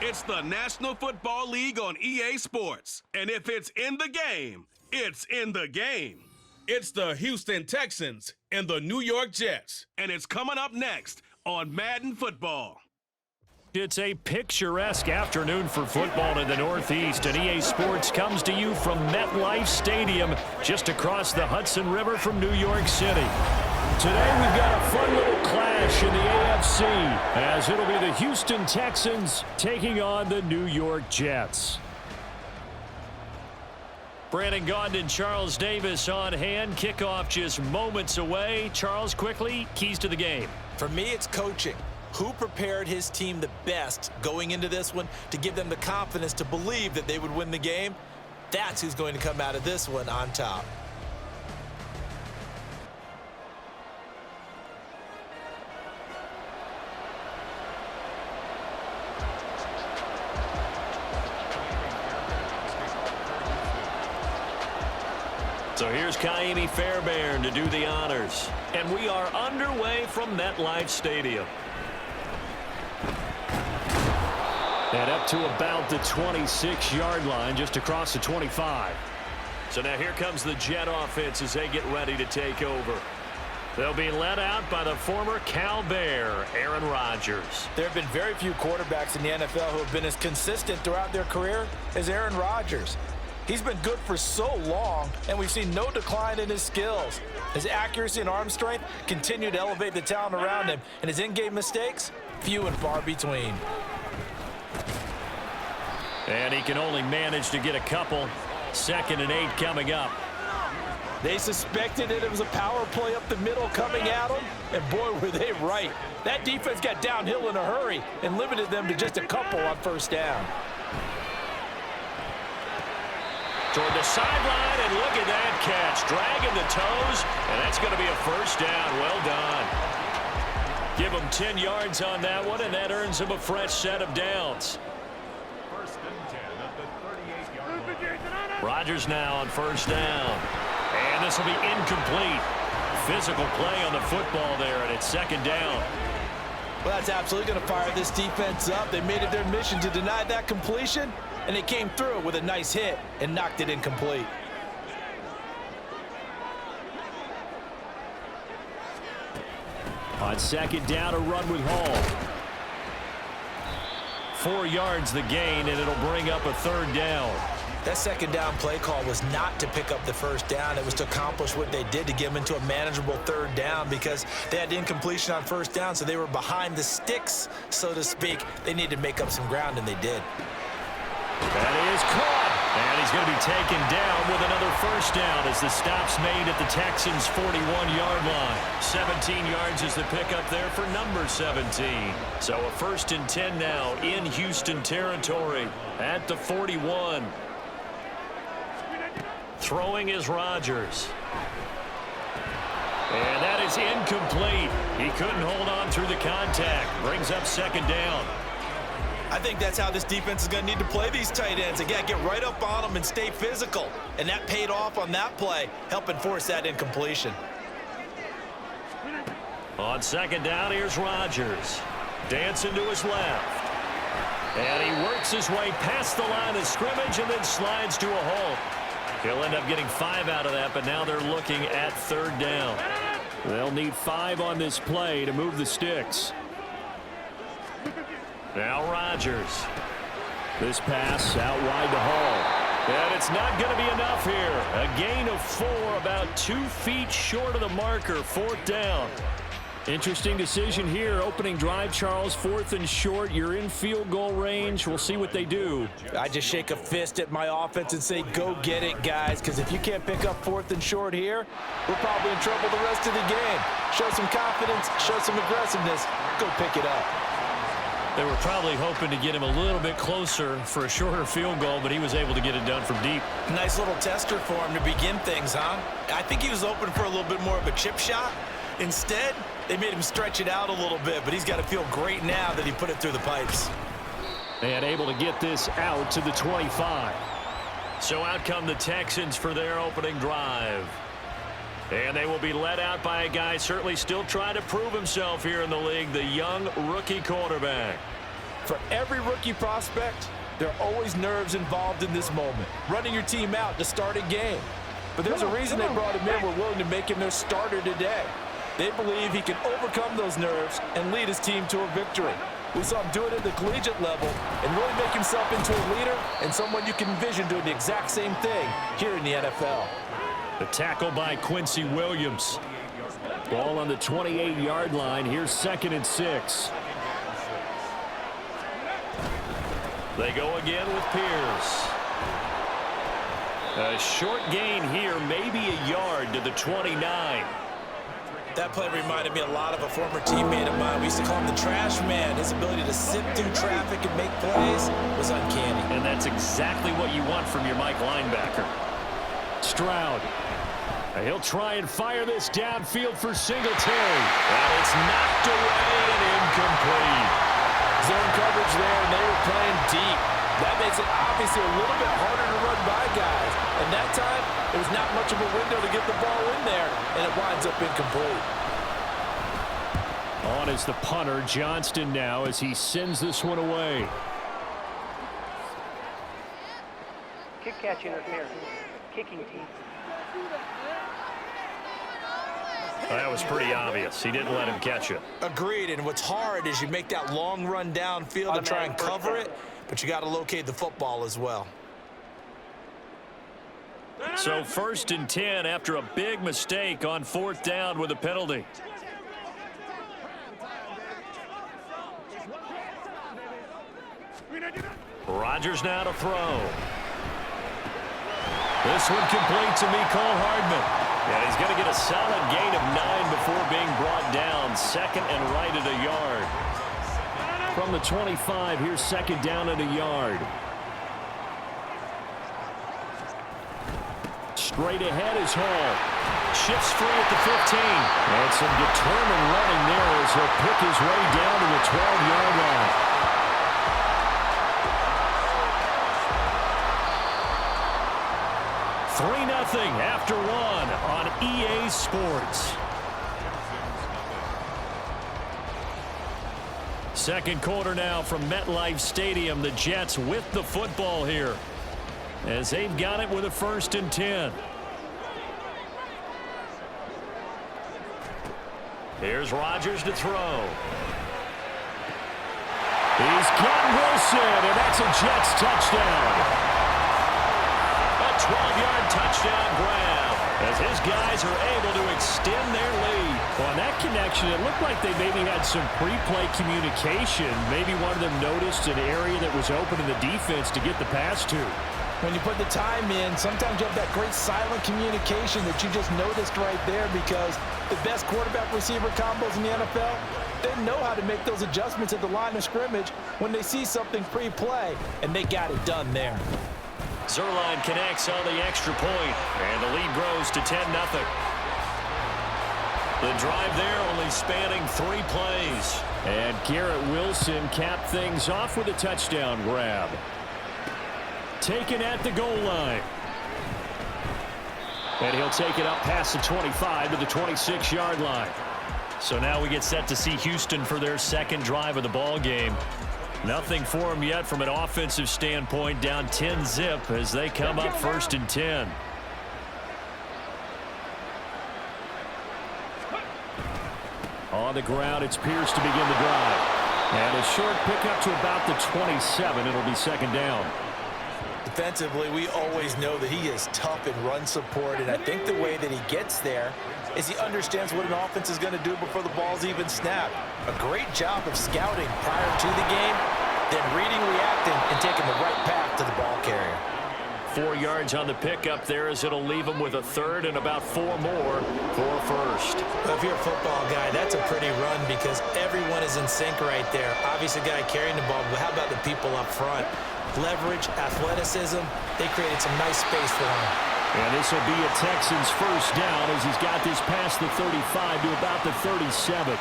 It's the National Football League on EA Sports. And if it's in the game, it's in the game. It's the Houston Texans and the New York Jets. And it's coming up next on Madden Football. It's a picturesque afternoon for football in the Northeast, and EA Sports comes to you from MetLife Stadium, just across the Hudson River from New York City. Today we've got a fun little clash in the AFC, as it'll be the Houston Texans taking on the New York Jets. Brandon Gaudin and Charles Davis on hand. Kickoff just moments away. Charles, quickly, keys to the game. For me, it's coaching. Who prepared his team the best going into this one to give them the confidence to believe that they would win the game? That's who's going to come out of this one on top. So here's Kaimi Fairbairn to do the honors. And we are underway from MetLife Stadium. And up to about the 26-yard line, just across the 25. So now here comes the Jet offense as they get ready to take over. They'll be led out by the former Cal Bear, Aaron Rodgers. There have been very few quarterbacks in the NFL who have been as consistent throughout their career as Aaron Rodgers. He's been good for so long, and we've seen no decline in his skills. His accuracy and arm strength continue to elevate the talent around him, and his in-game mistakes, few and far between. And he can only manage to get a couple. 2nd and 8 coming up. They suspected it was a power play up the middle coming at them, and boy, were they right. That defense got downhill in a hurry and limited them to just a couple on first down. Toward the sideline, and look at that catch. Dragging the toes, and that's going to be a first down. Well done. Give him 10 yards on that one, and that earns him a fresh set of downs. Rodgers now on first down. And this will be incomplete. Physical play on the football there, and it's 2nd down. Well, that's absolutely going to fire this defense up. They made it their mission to deny that completion, and they came through with a nice hit and knocked it incomplete. On 2nd down, a run with Hall. 4 yards the gain, and it'll bring up a 3rd down. That 2nd down play call was not to pick up the first down. It was to accomplish what they did, to get them into a manageable 3rd down, because they had incompletion on first down, so they were behind the sticks, so to speak. They needed to make up some ground, and they did. That is caught. And he's going to be taken down with another first down as the stop's made at the Texans' 41-yard line. 17 yards is the pickup there for number 17. So a 1st and 10 now in Houston territory at the 41. Throwing is Rodgers. And that is incomplete. He couldn't hold on through the contact. Brings up 2nd down. I think that's how this defense is going to need to play these tight ends. Again, get right up on them and stay physical. And that paid off on that play, helping force that incompletion. On 2nd down, here's Rodgers. Dancing to his left. And he works his way past the line of scrimmage and then slides to a halt. He'll end up getting 5 out of that, but now they're looking at 3rd down. They'll need 5 on this play to move the sticks. Now Rodgers. This pass out wide to Hall. And it's not going to be enough here. A gain of 4, about 2 feet short of the marker. 4th down. Interesting decision here. Opening drive, Charles. 4th and short. You're in field goal range. We'll see what they do. I just shake a fist at my offense and say, go get it, guys, because if you can't pick up 4th and short here, we're probably in trouble the rest of the game. Show some confidence, show some aggressiveness, go pick it up. They were probably hoping to get him a little bit closer for a shorter field goal, but he was able to get it done from deep. Nice little tester for him to begin things, huh? I think he was open for a little bit more of a chip shot. Instead, they made him stretch it out a little bit, but he's got to feel great now that he put it through the pipes. And able to get this out to the 25. So out come the Texans for their opening drive. And they will be led out by a guy certainly still trying to prove himself here in the league, the young rookie quarterback. For every rookie prospect, there are always nerves involved in this moment. Running your team out to start a game. But there's a reason they brought him in. We're willing to make him their starter today. They believe he can overcome those nerves and lead his team to a victory. We saw him do it at the collegiate level and really make himself into a leader and someone you can envision doing the exact same thing here in the NFL. The tackle by Quincy Williams. Ball on the 28-yard line. Here's 2nd and 6. They go again with Pierce. A short gain here, maybe a yard to the 29. That play reminded me a lot of a former teammate of mine. We used to call him the trash man. His ability to sift through traffic and make plays was uncanny. And that's exactly what you want from your Mike linebacker. Stroud. He'll try and fire this downfield for Singletary. And it's knocked away and incomplete. Zone coverage there, and they were playing deep. That makes it obviously a little bit harder to run by guys. And that time, there was not much of a window to get the ball in there, and it winds up incomplete. On is the punter, Johnston, now as he sends this one away. Kick catch interference. Kicking team. That was pretty obvious. He didn't let him catch it. Agreed, and what's hard is you make that long run downfield and try and cover it, but you got to locate the football as well. So 1st and 10 after a big mistake on 4th down with a penalty. Rodgers now to throw. This one complete to Mecole Hardman. And he's going to get a solid gain of 9 before being brought down. 2nd and right at a yard. From the 25, here's 2nd down at a yard. Straight ahead is Hall. Shifts free at the 15. And some determined running there as he'll pick his way down to the 12-yard line. After 1 on EA Sports. Second quarter now from MetLife Stadium. The Jets with the football here as they've got it with a 1st and 10. Here's Rodgers to throw. He's got Wilson, and that's a Jets touchdown. 12-yard touchdown grab as his guys are able to extend their lead. Well, on that connection, it looked like they maybe had some pre-play communication. Maybe one of them noticed an area that was open in the defense to get the pass to. When you put the time in, sometimes you have that great silent communication that you just noticed right there, because the best quarterback-receiver combos in the NFL, they know how to make those adjustments at the line of scrimmage when they see something pre-play, and they got it done there. Zerline connects on the extra point, and the lead grows to 10-0. The drive there only spanning 3 plays. And Garrett Wilson capped things off with a touchdown grab. Taken at the goal line. And he'll take it up past the 25 to the 26-yard line. So now we get set to see Houston for their 2nd drive of the ball game. Nothing for them yet from an offensive standpoint, down 10-zip as they come up 1st and 10. On the ground, it's Pierce to begin the drive. And a short pickup to about the 27. It'll be 2nd down. Defensively, we always know that he is tough in run support, and I think the way that he gets there is he understands what an offense is going to do before the ball's even snapped. A great job of scouting prior to the game, then reading, reacting, and taking the right path to the ball carrier. 4 yards on the pickup there as it'll leave him with a 3rd and about 4 more for 1st. Well, if you're a football guy, that's a pretty run because everyone is in sync right there. Obviously, the guy carrying the ball, but how about the people up front? Leverage, athleticism, they created some nice space for him. And this will be a Texans 1st down as he's got this past the 35 to about the 37.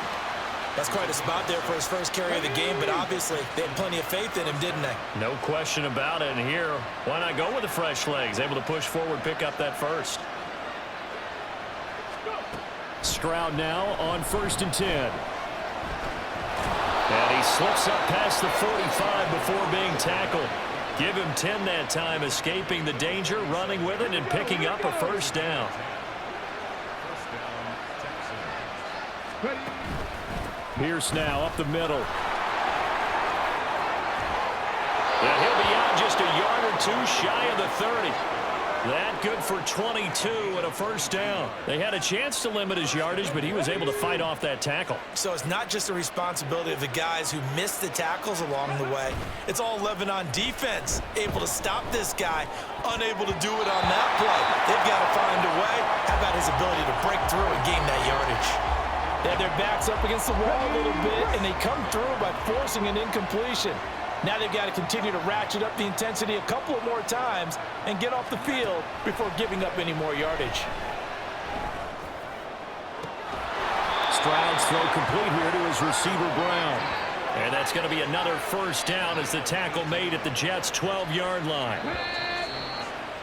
That's quite a spot there for his first carry of the game, but obviously they had plenty of faith in him, didn't they? No question about it. And here, why not go with the fresh legs? Able to push forward, pick up that 1st. Stroud now on 1st and 10. And he slips up past the 45 before being tackled. Give him 10 that time, escaping the danger, running with it, and picking up a first down. Pierce now up the middle. And he'll be out just a yard or two shy of the 30. That good for 22 and a first down. They had a chance to limit his yardage, but he was able to fight off that tackle. So it's not just the responsibility of the guys who missed the tackles along the way. It's all Lebanon defense, able to stop this guy, unable to do it on that play. They've got to find a way. How about his ability to break through and gain that yardage? They have their backs up against the wall a little bit, and they come through by forcing an incompletion. Now they've got to continue to ratchet up the intensity a couple of more times and get off the field before giving up any more yardage. Stroud's throw complete here to his receiver, Brown. And that's going to be another first down as the tackle made at the Jets' 12-yard line.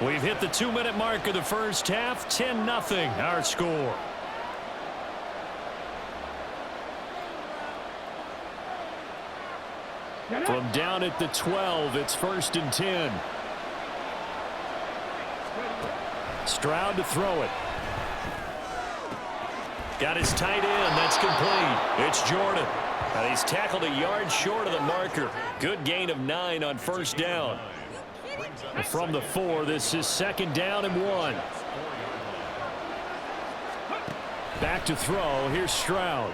We've hit the 2-minute mark of the first half, 10-0 our score. From down at the 12, it's 1st and 10. Stroud to throw it. Got his tight end. That's complete. It's Jordan. And he's tackled a yard short of the marker. Good gain of 9 on first down. From the 4, this is 2nd down and 1. Back to throw. Here's Stroud.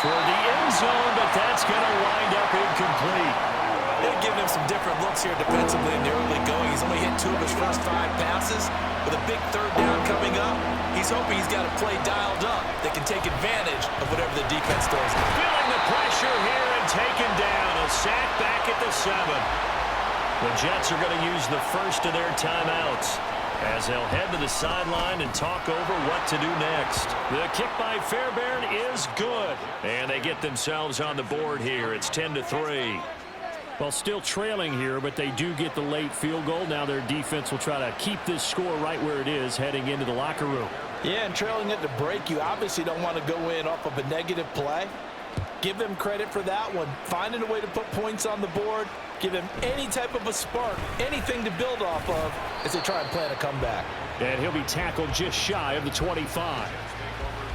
Toward the end zone, but that's going to wind up incomplete. They're giving him some different looks here defensively in the early going. He's only hit 2 of his first 5 passes. With a big 3rd down coming up, he's hoping he's got a play dialed up that can take advantage of whatever the defense throws. Feeling the pressure here and taken down. A sack back at the 7. The Jets are going to use the first of their timeouts as they'll head to the sideline and talk over what to do next. The kick by Fairbairn is good. And they get themselves on the board here. It's 10-3. Well, still trailing here, but they do get the late field goal. Now their defense will try to keep this score right where it is heading into the locker room. Yeah, and trailing at the break, you obviously don't want to go in off of a negative play. Give them credit for that one. Finding a way to put points on the board. Give them any type of a spark, anything to build off of as they try and plan a comeback. And he'll be tackled just shy of the 25.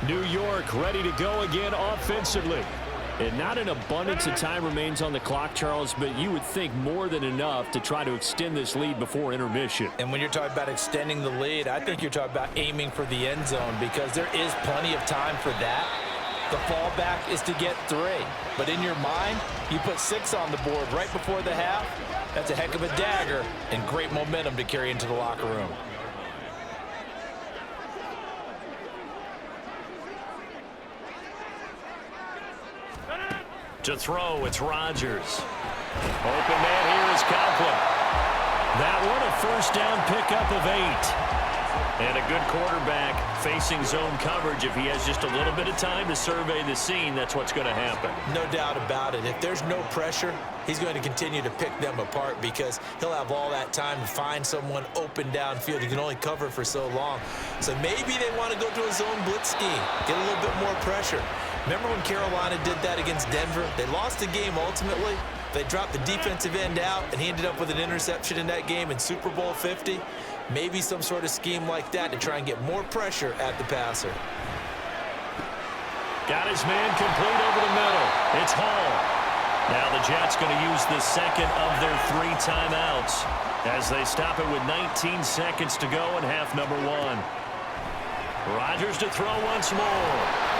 New York ready to go again offensively. And not an abundance of time remains on the clock, Charles, but you would think more than enough to try to extend this lead before intermission. And when you're talking about extending the lead, I think you're talking about aiming for the end zone because there is plenty of time for that. The fallback is to get 3. But in your mind, you put 6 on the board right before the half. That's a heck of a dagger and great momentum to carry into the locker room. To throw, it's Rodgers. Open man here is Conklin. That one a first down pickup of 8. And a good quarterback facing zone coverage. If he has just a little bit of time to survey the scene, that's what's going to happen. No doubt about it. If there's no pressure, he's going to continue to pick them apart because he'll have all that time to find someone open downfield. He can only cover for so long. So maybe they want to go to a zone blitz scheme, get a little bit more pressure. Remember when Carolina did that against Denver? They lost the game ultimately. They dropped the defensive end out, and he ended up with an interception in that game in Super Bowl 50. Maybe some sort of scheme like that to try and get more pressure at the passer. Got his man complete over the middle. It's Hall. Now the Jets going to use the second of their 3 timeouts as they stop it with 19 seconds to go in half number 1. Rodgers to throw once more.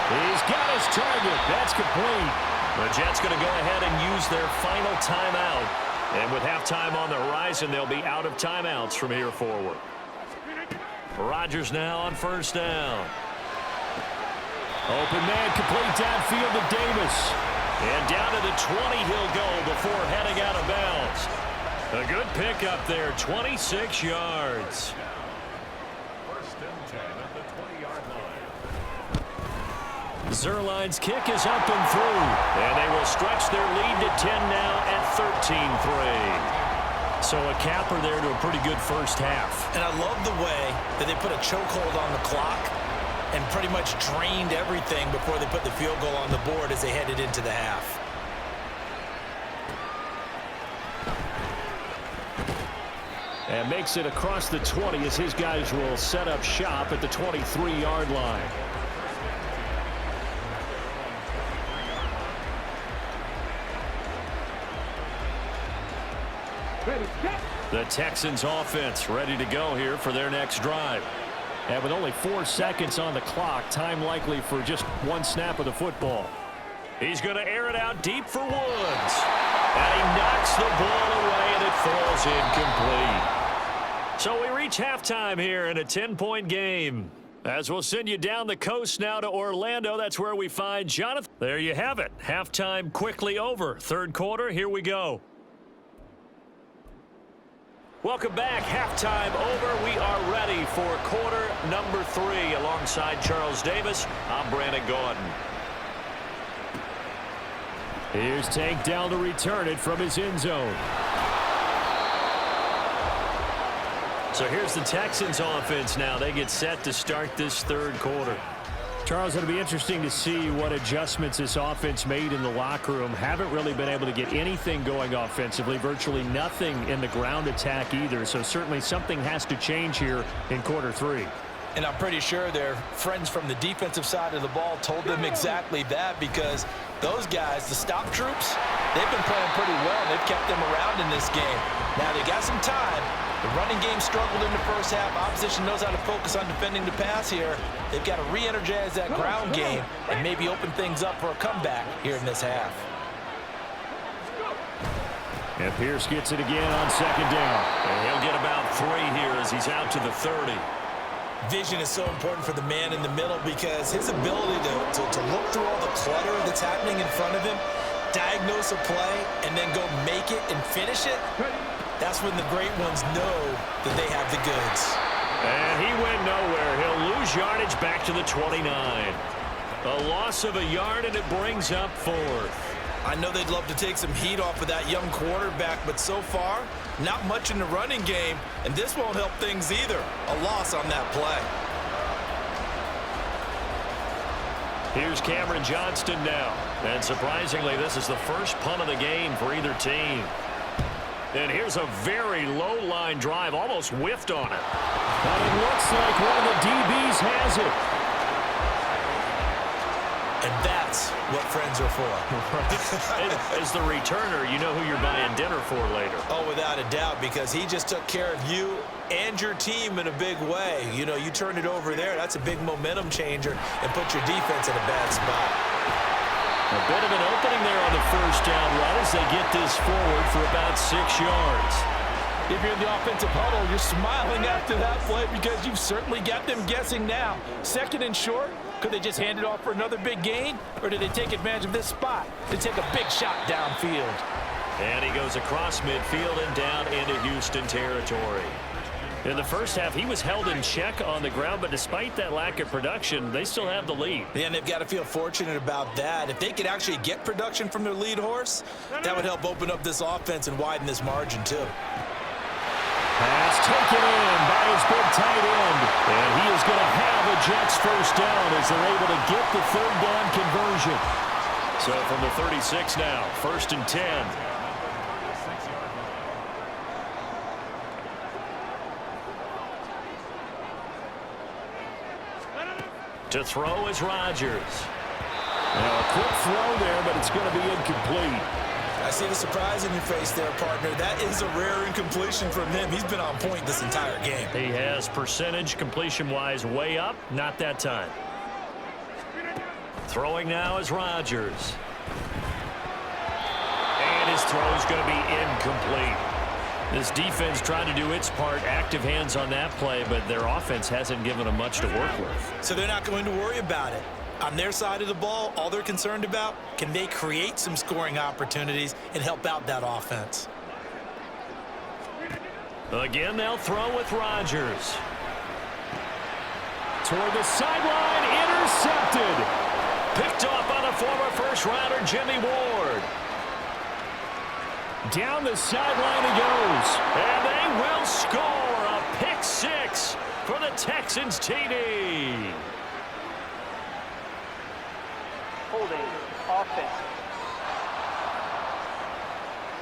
He's got his target. That's complete. The Jets going to go ahead and use their final timeout. And with halftime on the horizon, they'll be out of timeouts from here forward. Rodgers now on first down. Open man complete downfield to Davis. And down to the 20 he'll go before heading out of bounds. A good pickup there, 26 yards. Zerline's kick is up and through. And they will stretch their lead to 10 now at 13-3. So a capper there to a pretty good first half. And I love the way that they put a chokehold on the clock. and pretty much drained everything before they put the field goal on the board as they headed into the half. And makes it across the 20 as his guys will set up shop at the 23-yard line. The Texans offense ready to go here for their next drive. And with only 4 seconds on the clock, time likely for just one snap of the football. He's going to air it out deep for Woods. And he knocks the ball away, and it falls incomplete. So we reach halftime here in a 10-point game. As we'll send you down the coast now to Orlando, that's where we find Jonathan. There you have it. Halftime quickly over. Third quarter, here we go. Welcome back. Halftime over. We are ready for quarter number 3. Alongside Charles Davis, I'm Brandon Gordon. Here's Tank down to return it from his end zone. So here's the Texans offense now. They get set to start this third quarter. Charles, it'll be interesting to see what adjustments this offense made in the locker room. Haven't really been able to get anything going offensively, virtually nothing in the ground attack either. So certainly something has to change here in quarter 3. And I'm pretty sure their friends from the defensive side of the ball told them exactly that, because those guys, the stop troops, they've been playing pretty well. They've kept them around in this game. Now they got some time. The running game struggled in the first half. Opposition knows how to focus on defending the pass here. They've got to re-energize that ground game and maybe open things up for a comeback here in this half. And Pierce gets it again on second down. And he'll get about 3 here as he's out to the 30. Vision is so important for the man in the middle, because his ability to look through all the clutter that's happening in front of him, diagnose a play, and then go make it and finish it, that's when the great ones know that they have the goods. And he went nowhere. He'll lose yardage back to the 29. A loss of a yard, and it brings up 4th. I know they'd love to take some heat off of that young quarterback, but so far, not much in the running game, and this won't help things either. A loss on that play. Here's Cameron Johnston now. And surprisingly, this is the first punt of the game for either team. And here's a very low-line drive, almost whiffed on it. But it looks like one of the DBs has it. And that's what friends are for. As the returner, you know who you're buying dinner for later. Oh, without a doubt, because he just took care of you and your team in a big way. You know, you turn it over there, that's a big momentum changer, and put your defense in a bad spot. A bit of an opening there on the first down run as they get this forward for about 6 yards. If you're in the offensive huddle, you're smiling after that play, because you've certainly got them guessing now. Second and short, could they just hand it off for another big gain? Or do they take advantage of this spot to take a big shot downfield? And he goes across midfield and down into Houston territory. In the first half, he was held in check on the ground, but despite that lack of production, they still have the lead. Yeah, and they've got to feel fortunate about that. If they could actually get production from their lead horse, that would help open up this offense and widen this margin too. Pass taken in by his big tight end. And he is going to have a Jets first down as they're able to get the third down conversion. So from the 36 now, 1st and 10. To throw is Rodgers. Now a quick throw there, but it's going to be incomplete. I see the surprise in your face there, partner. That is a rare incompletion from him. He's been on point this entire game. He has percentage completion-wise way up. Not that time. Throwing now is Rodgers. And his throw is going to be incomplete. This defense trying to do its part, active hands on that play, but their offense hasn't given them much to work with. So they're not going to worry about it. On their side of the ball, all they're concerned about, can they create some scoring opportunities and help out that offense? Again, they'll throw with Rodgers. Toward the sideline, intercepted. Picked off by the former first-rounder Jimmy Ward. Down the sideline he goes. And they will score a pick 6 for the Texans TD. holding offense.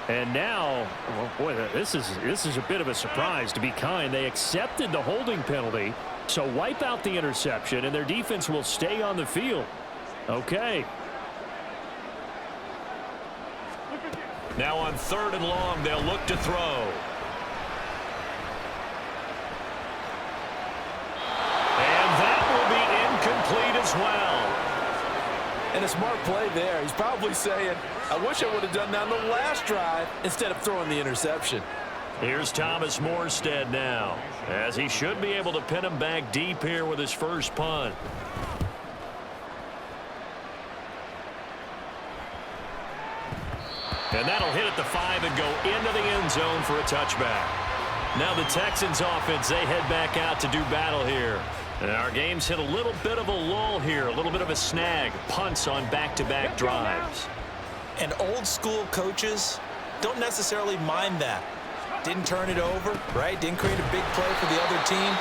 And now, well, boy, this is a bit of a surprise, to be kind. They accepted the holding penalty, so wipe out the interception, and their defense will stay on the field. Okay. Now on 3rd and long, they'll look to throw. And that will be incomplete as well. And a smart play there. He's probably saying, I wish I would have done that on the last drive instead of throwing the interception. Here's Thomas Morstead now, as he should be able to pin him back deep here with his first punt. And that'll hit at the 5 and go into the end zone for a touchback. Now the Texans offense, they head back out to do battle here. And our game's hit a little bit of a lull here, a little bit of a snag. Punts on back-to-back drives. And old school coaches don't necessarily mind that. Didn't turn it over, right? Didn't create a big play for the other team.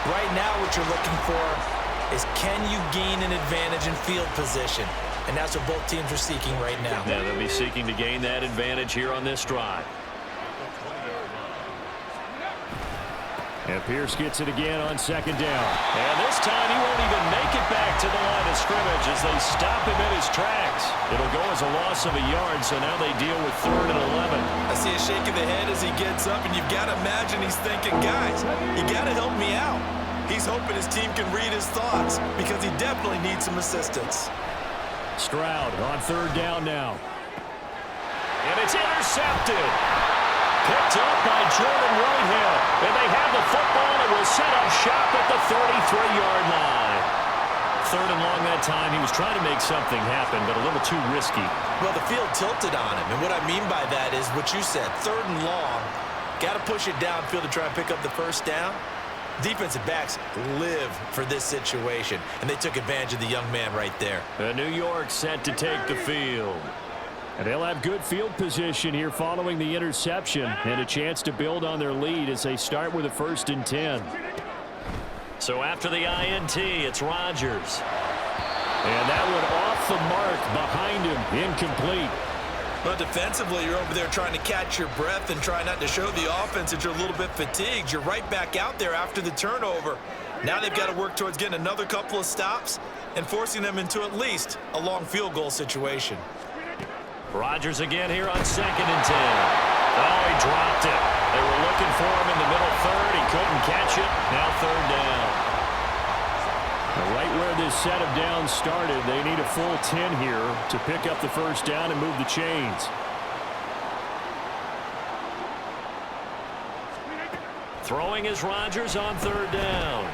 Right now what you're looking for is, can you gain an advantage in field position? And that's what both teams are seeking right now. Yeah, they'll be seeking to gain that advantage here on this drive. And Pierce gets it again on 2nd down. And this time he won't even make it back to the line of scrimmage as they stop him in his tracks. It'll go as a loss of a yard, so now they deal with 3rd and 11. I see a shake of the head as he gets up, and you've got to imagine he's thinking, guys, you got to help me out. He's hoping his team can read his thoughts because he definitely needs some assistance. Stroud on 3rd down now. And it's intercepted. Picked up by Jordan Whitehead. And they have the football and will set up shop at the 33-yard line. 3rd and long that time. He was trying to make something happen, but a little too risky. Well, the field tilted on him. And what I mean by that is what you said. 3rd and long. Got to push it downfield to try and pick up the first down. Defensive backs live for this situation, and they took advantage of the young man right there. New York set to take the field. And they'll have good field position here following the interception and a chance to build on their lead as they start with a 1st and 10. So after the INT, it's Rodgers. And that one off the mark behind him, incomplete. But defensively, you're over there trying to catch your breath and try not to show the offense that you're a little bit fatigued. You're right back out there after the turnover. Now they've got to work towards getting another couple of stops and forcing them into at least a long field goal situation. Rodgers again here on 2nd and 10. Oh, he dropped it. They were looking for him in the middle 3rd. He couldn't catch it. Now 3rd down. Right where this set of downs started, they need a full 10 here to pick up the first down and move the chains. Throwing is Rodgers on 3rd down.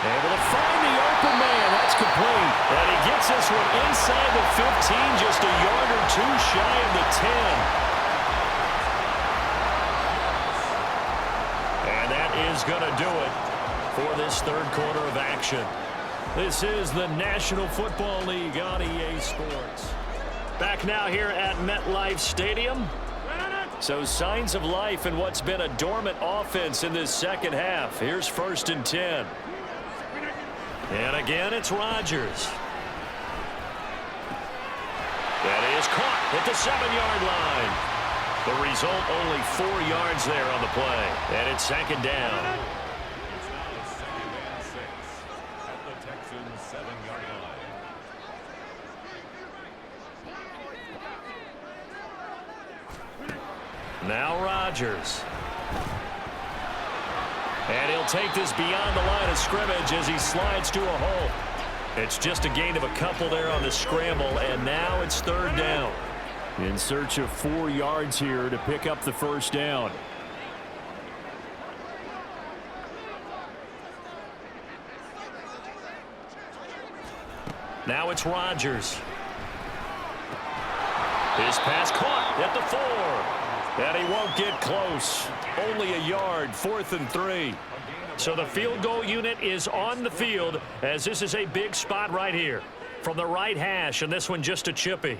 Able to find the open man. That's complete. And he gets this one inside the 15, just a yard or two shy of the 10. And that is going to do it for this 3rd quarter of action. This is the National Football League on EA Sports. Back now here at MetLife Stadium. So signs of life in what's been a dormant offense in this second half. Here's 1st and 10. And again, it's Rodgers. That is caught at the 7-yard line. The result, only 4 yards there on the play. And it's 2nd down. At the Texans' 7-yard line. Now Rodgers. And he'll take this beyond the line of scrimmage as he slides to a hole. It's just a gain of a couple there on the scramble, and now it's 3rd down. In search of 4 yards here to pick up the first down. Now it's Rodgers. His pass caught at the 4. And he won't get close. Only a yard, 4th and 3. So the field goal unit is on the field as this is a big spot right here. From the right hash, and this one just a chippy.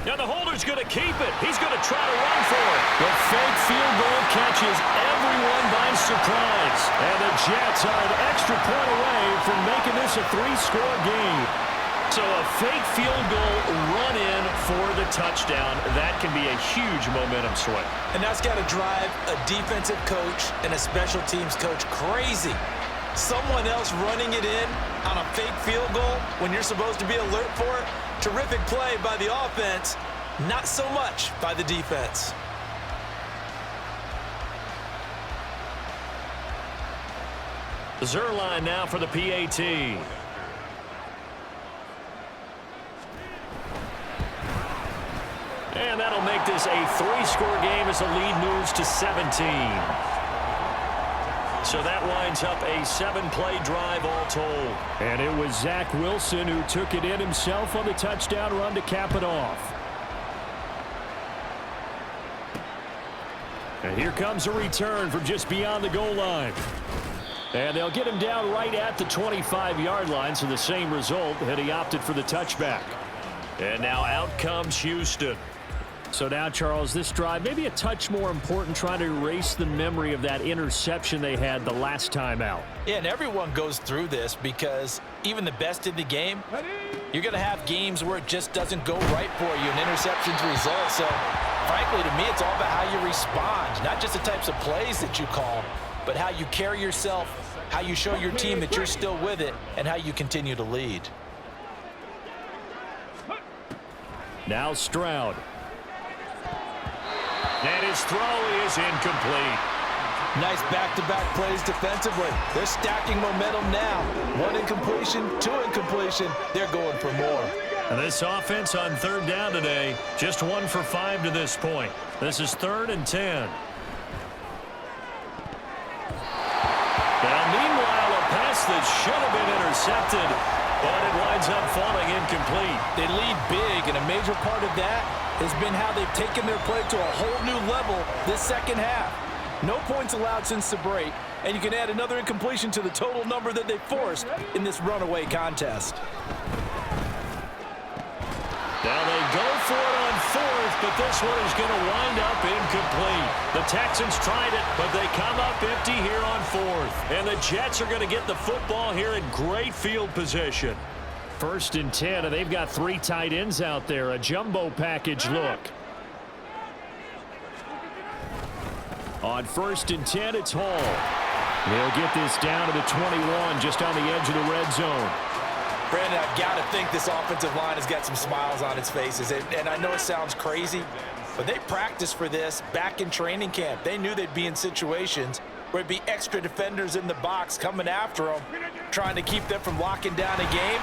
Now the holder's going to keep it. He's going to try to run for it. The fake field goal catches everyone by surprise. And the Jets are an extra point away from making this a 3-score game. So a fake field goal run in for the touchdown. That can be a huge momentum swing. And that's got to drive a defensive coach and a special teams coach crazy. Someone else running it in on a fake field goal when you're supposed to be alert for it. Terrific play by the offense, not so much by the defense. Zerline now for the PAT. And that'll make this a 3-score game as the lead moves to 17. So that winds up a 7-play drive all told. And it was Zach Wilson who took it in himself on the touchdown run to cap it off. And here comes a return from just beyond the goal line. And they'll get him down right at the 25-yard line, so the same result had he opted for the touchback. And now out comes Houston. So now, Charles, this drive maybe a touch more important, trying to erase the memory of that interception they had the last time out. Yeah, and everyone goes through this because even the best in the game, you're going to have games where it just doesn't go right for you, and interceptions result. So, frankly, to me, it's all about how you respond, not just the types of plays that you call, but how you carry yourself, how you show your team that you're still with it, and how you continue to lead. Now Stroud. And his throw is incomplete. Nice back-to-back plays defensively. They're stacking momentum now. 1 incompletion, 2 incompletion. They're going for more. And this offense on 3rd down today, just 1 for 5 to this point. This is 3rd and 10. Now, meanwhile, a pass that should have been intercepted, but it winds up falling incomplete. They lead big, and a major part of that has been how they've taken their play to a whole new level this second half. No points allowed since the break, and you can add another incompletion to the total number that they forced in this runaway contest. Now they go for it on 4th, but this one is going to wind up incomplete. The Texans tried it, but they come up empty here on 4th. And the Jets are going to get the football here in great field position. 1st and 10, and they've got 3 tight ends out there. A jumbo package look. On 1st and 10, it's Hall. He'll get this down to the 21, just on the edge of the red zone. Brandon, I've got to think this offensive line has got some smiles on its faces. And I know it sounds crazy, but they practiced for this back in training camp. They knew they'd be in situations where it'd be extra defenders in the box coming after them, trying to keep them from locking down a game.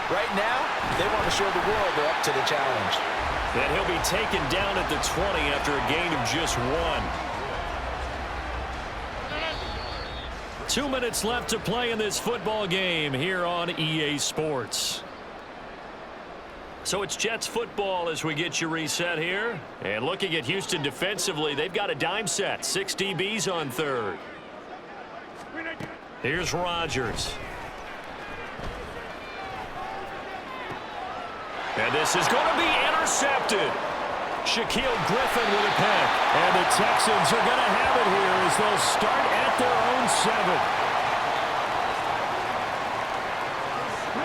Right now, they want to show the world they're up to the challenge. And he'll be taken down at the 20 after a gain of just 1. 2 minutes left to play in this football game here on EA Sports. So it's Jets football as we get you reset here. And looking at Houston defensively, they've got a dime set. 6 DBs on 3rd. Here's Rodgers. And this is going to be intercepted. Shaquille Griffin with a pick. And the Texans are going to have it here as they'll start at their own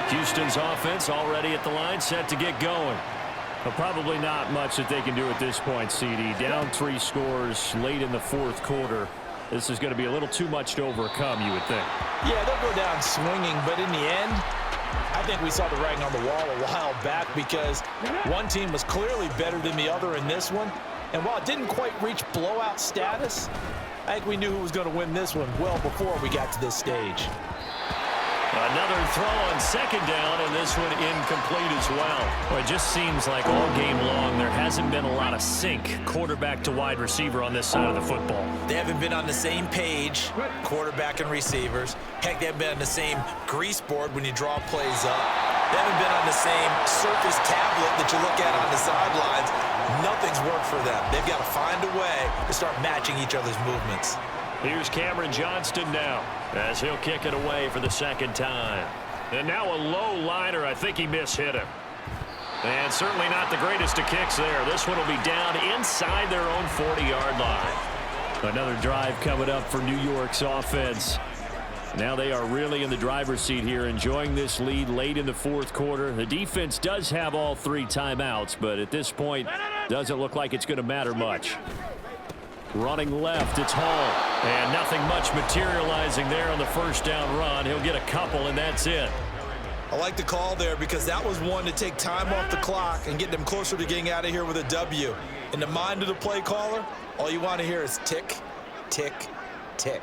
7. Houston's offense already at the line, set to get going. But probably not much that they can do at this point, CD. Down 3 scores late in the 4th quarter. This is going to be a little too much to overcome, you would think. Yeah, they'll go down swinging, but in the end, I think we saw the writing on the wall a while back because one team was clearly better than the other in this one. And while it didn't quite reach blowout status, I think we knew who was going to win this one well before we got to this stage. Another throw on 2nd down, and this one incomplete as well. Well, it just seems like all game long there hasn't been a lot of sync quarterback to wide receiver on this side of the football. They haven't been on the same page, quarterback and receivers. Heck, they haven't been on the same grease board when you draw plays up. They haven't been on the same Surface tablet that you look at on the sidelines. Nothing's worked for them. They've got to find a way to start matching each other's movements. Here's Cameron Johnston now as he'll kick it away for the 2nd time. And now a low liner. I think he mishit him. And certainly not the greatest of kicks there. This one will be down inside their own 40-yard line. Another drive coming up for New York's offense. Now they are really in the driver's seat here, enjoying this lead late in the fourth quarter. The defense does have all 3 timeouts, but at this point, doesn't look like it's going to matter much. Running left, it's Hall. And nothing much materializing there on the first down run. He'll get a couple, and that's it. I like the call there because that was one to take time off the clock and get them closer to getting out of here with a W. In the mind of the play caller, all you want to hear is tick, tick, tick.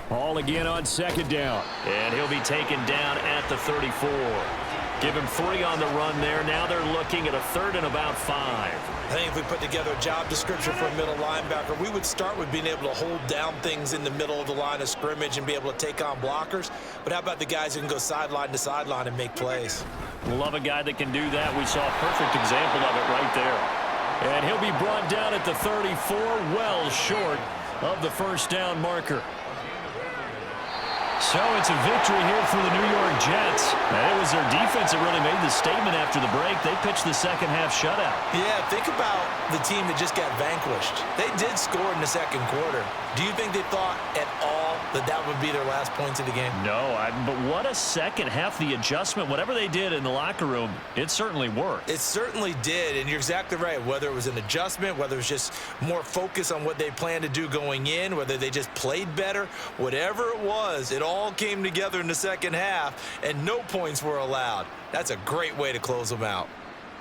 Hall again on second down. And he'll be taken down at the 34. Give him 3 on the run there. Now they're looking at a 3rd and about 5. I think if we put together a job description for a middle linebacker, we would start with being able to hold down things in the middle of the line of scrimmage and be able to take on blockers. But how about the guys who can go sideline to sideline and make plays? Love a guy that can do that. We saw a perfect example of it right there. And he'll be brought down at the 34, well short of the first down marker. So it's a victory here for the New York Jets. And it was their defense that really made the statement after the break. They pitched the second half shutout. Yeah, think about the team that just got vanquished. They did score in the second quarter. Do you think they thought at all that that would be their last points of the game? No, but what a second half. The adjustment, whatever they did in the locker room, it certainly worked. It certainly did, and you're exactly right. Whether it was an adjustment, whether it was just more focus on what they planned to do going in, whether they just played better, whatever it was, it all came together in the second half, and no points were allowed. That's a great way to close them out.